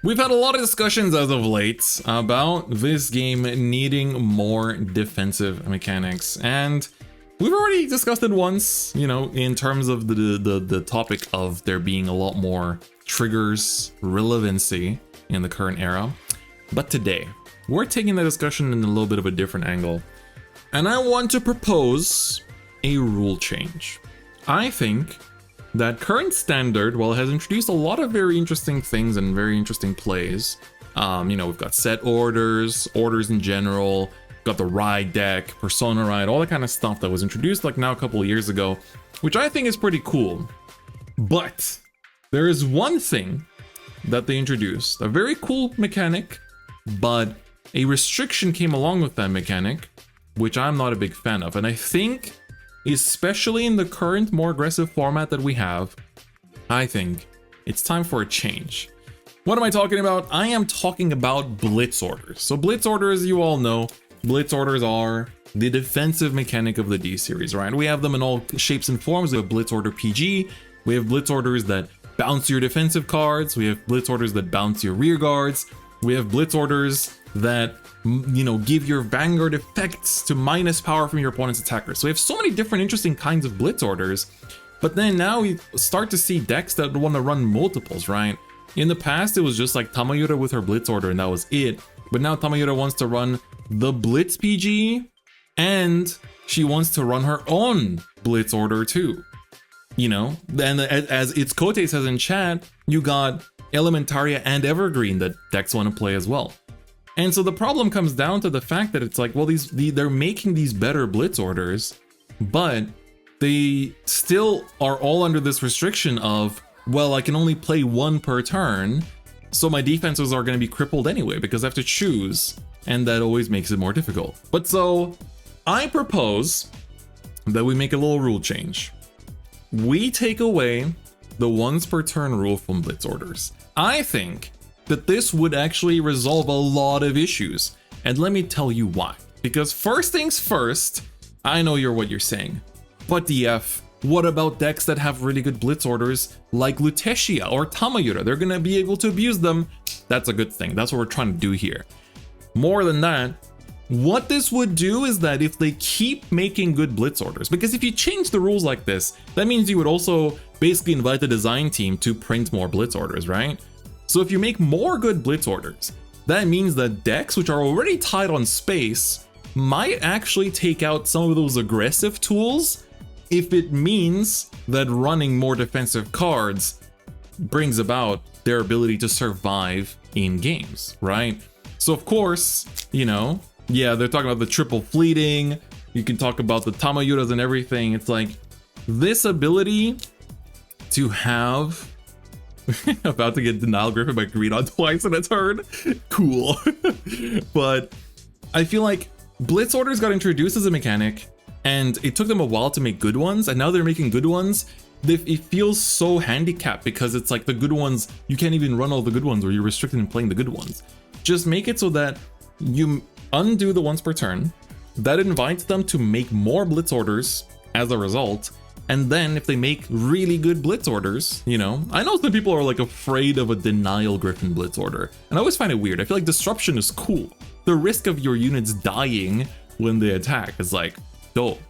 We've had a lot of discussions as of late about this game needing more defensive mechanics, and we've already discussed it once, you know, in terms of the topic of there being a lot more triggers relevancy in the current era. But today, we're taking the discussion in a little bit of a different angle, and I want to propose a rule change. I think that current standard, while it has introduced a lot of very interesting things and very interesting plays, you know, we've got set orders in general, got the ride deck, persona ride, all that kind of stuff that was introduced like now a couple of years ago, which I think is pretty cool. But there is one thing that they introduced, a very cool mechanic, but a restriction came along with that mechanic, which I'm not a big fan of. And I think, especially in the current more aggressive format that we have, I think it's time for a change. What am I talking about? I am talking about Blitz orders. So Blitz orders, you all know, Blitz orders are the defensive mechanic of the D series, right? We have them in all shapes and forms. We have Blitz order PG, we have Blitz orders that bounce your defensive cards, we have Blitz orders that bounce your rear guards, we have Blitz orders that, you know, give your Vanguard effects to minus power from your opponent's attackers. So we have so many different interesting kinds of Blitz orders, but then now we start to see decks that want to run multiples, right? In the past, it was just like Tamayura with her Blitz order and that was it. But now Tamayura wants to run the Blitz PG and she wants to run her own Blitz order too. You know, then as its Kote says in chat, you got Elementaria and Evergreen that decks want to play as well. And so the problem comes down to the fact that it's like, well, they're making these better Blitz orders, but they still are all under this restriction of, well, I can only play one per turn, so my defenses are going to be crippled anyway because I have to choose, and that always makes it more difficult. But so I propose that we make a little rule change. We take away the once per turn rule from Blitz orders. I think that this would actually resolve a lot of issues. And let me tell you why. Because first things first, I know what you're saying. But DF, what about decks that have really good Blitz orders like Lutetia or Tamayura? They're gonna be able to abuse them. That's a good thing. That's what we're trying to do here. More than that, what this would do is that if they keep making good Blitz orders, because if you change the rules like this, that means you would also basically invite the design team to print more Blitz orders, right? So if you make more good Blitz orders, that means that decks which are already tied on space might actually take out some of those aggressive tools if it means that running more defensive cards brings about their ability to survive in games, right? So of course, you know, yeah, they're talking about the triple fleeting, you can talk about the Tamayuras and everything. It's like this ability to have about to get Denial Griffin by Greedon twice in a turn. Cool. But I feel like Blitz orders got introduced as a mechanic and it took them a while to make good ones, and now they're making good ones. It feels so handicapped because it's like the good ones, you can't even run all the good ones or you're restricted in playing the good ones. Just make it so that you undo the once per turn. That invites them to make more Blitz orders as a result. And then if they make really good Blitz orders, you know, I know some people are like afraid of a Denial Griffin Blitz order, and I always find it weird. I feel like disruption is cool. The risk of your units dying when they attack is like, dope.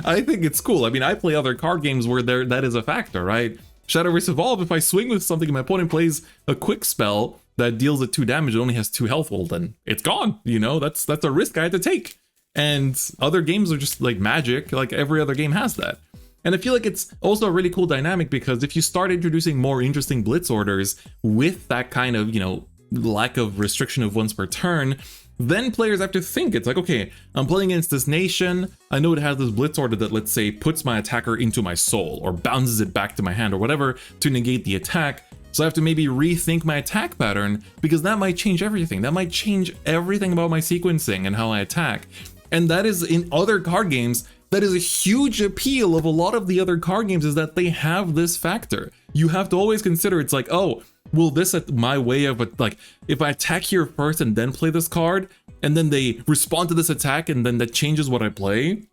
I think it's cool. I mean, I play other card games where that is a factor, right? Shadow Race Evolve, if I swing with something and my opponent plays a quick spell that deals it 2 damage, it only has 2 health, well then it's gone, you know, that's a risk I had to take. And other games are just like Magic, like every other game has that. And I feel like it's also a really cool dynamic because if you start introducing more interesting Blitz orders with that kind of, you know, lack of restriction of once per turn, then players have to think. It's like, okay, I'm playing against this nation. I know it has this Blitz order that, let's say, puts my attacker into my soul or bounces it back to my hand or whatever to negate the attack. So I have to maybe rethink my attack pattern because that might change everything. That might change everything about my sequencing and how I attack. And that is in other card games. That is a huge appeal of a lot of the other card games, is that they have this factor. You have to always consider, it's like, oh, will this at my way of like, if I attack here first and then play this card, and then they respond to this attack and then that changes what I play,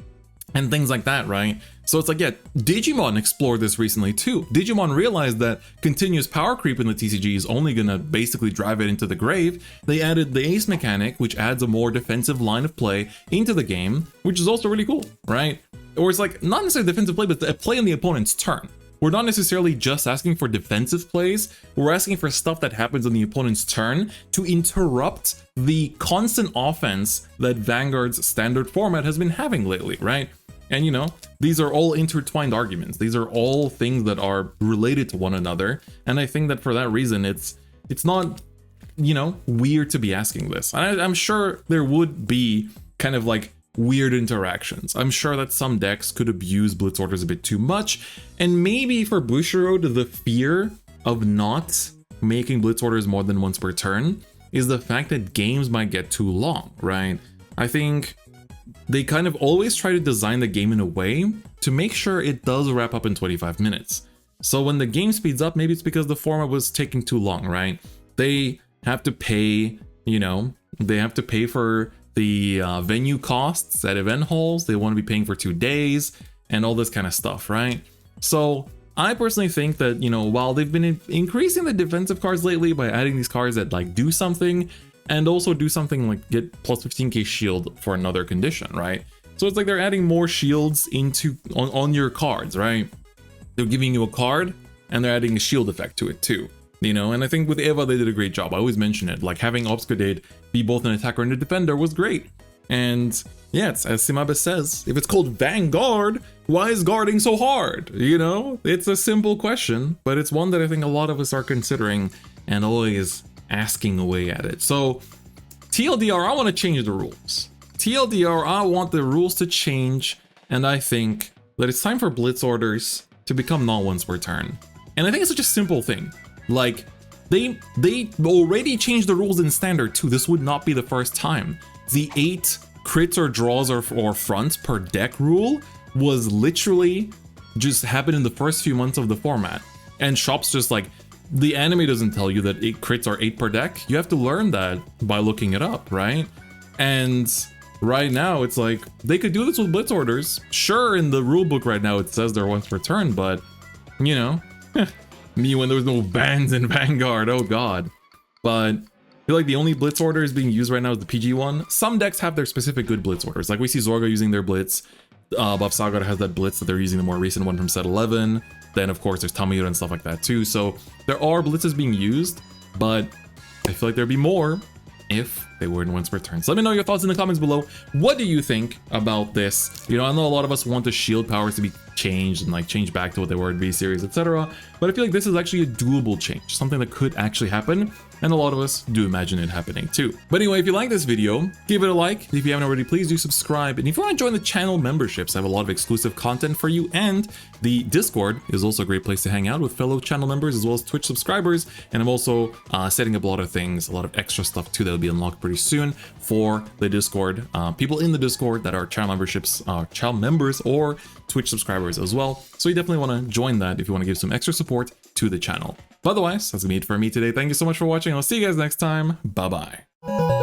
and things like that, right? So it's like, yeah, Digimon explored this recently too. Digimon realized that continuous power creep in the TCG is only gonna basically drive it into the grave. They added the ace mechanic, which adds a more defensive line of play into the game, which is also really cool, right? Or it's like, not necessarily defensive play, but a play on the opponent's turn. We're not necessarily just asking for defensive plays, we're asking for stuff that happens on the opponent's turn to interrupt the constant offense that Vanguard's standard format has been having lately, right? And you know, these are all intertwined arguments. These are all things that are related to one another. And I think that for that reason, it's not, you know, weird to be asking this. I'm sure there would be kind of like weird interactions. I'm sure that some decks could abuse Blitz orders a bit too much. And maybe for Bushiroad, the fear of not making Blitz orders more than once per turn is the fact that games might get too long, right? I think they kind of always try to design the game in a way to make sure it does wrap up in 25 minutes. So when the game speeds up, maybe it's because the format was taking too long, right? They have to pay, you know, they have to pay for the venue costs at event halls. They want to be paying for 2 days and all this kind of stuff, right? So I personally think that, you know, while they've been increasing the defensive cards lately by adding these cards that like do something, and also do something like get plus 15k shield for another condition, right? So it's like they're adding more shields into on your cards, right? They're giving you a card and they're adding a shield effect to it too, you know? And I think with Eva, they did a great job. I always mention it, like having Obscudate be both an attacker and a defender was great. And yeah, it's, as Simabe says, if it's called Vanguard, why is guarding so hard? You know, it's a simple question, but it's one that I think a lot of us are considering and always asking away at it. So TLDR, I want to change the rules. TLDR, I want the rules to change, and I think that it's time for Blitz orders to become not once per turn. And I think it's such a simple thing. Like, they already changed the rules in Standard too. This would not be the first time. The 8 crits or draws or fronts per deck rule was literally just happened in the first few months of the format. And shops just like, the anime doesn't tell you that 8 crits are 8 per deck. You have to learn that by looking it up, right? And right now it's like, they could do this with Blitz orders. Sure, in the rulebook right now it says they're once per turn, but you know, me when there was no bans in Vanguard, oh god. But I feel like the only Blitz order is being used right now is the PG one. Some decks have their specific good Blitz orders. Like we see Zorga using their Blitz. Buff Saga has that Blitz that they're using, the more recent one from set 11. Then of course there's Tamiya and stuff like that too. So there are blitzes being used, but I feel like there'd be more if they were in once per turn. So let me know your thoughts in the comments below. What do you think about this? You know, I know a lot of us want the shield powers to be changed and like change back to what they were in V series, etc. But I feel like this is actually a doable change, something that could actually happen. And a lot of us do imagine it happening too. But anyway, if you like this video, give it a like. If you haven't already, please do subscribe. And if you want to join the channel memberships, I have a lot of exclusive content for you. And the Discord is also a great place to hang out with fellow channel members as well as Twitch subscribers. And I'm also setting up a lot of things, a lot of extra stuff too that will be unlocked pretty soon for the Discord. People in the Discord that are channel memberships, channel members or Twitch subscribers as well. So you definitely want to join that if you want to give some extra support to the channel. But otherwise, that's gonna be it for me today. Thank you so much for watching. I'll see you guys next time. Bye bye.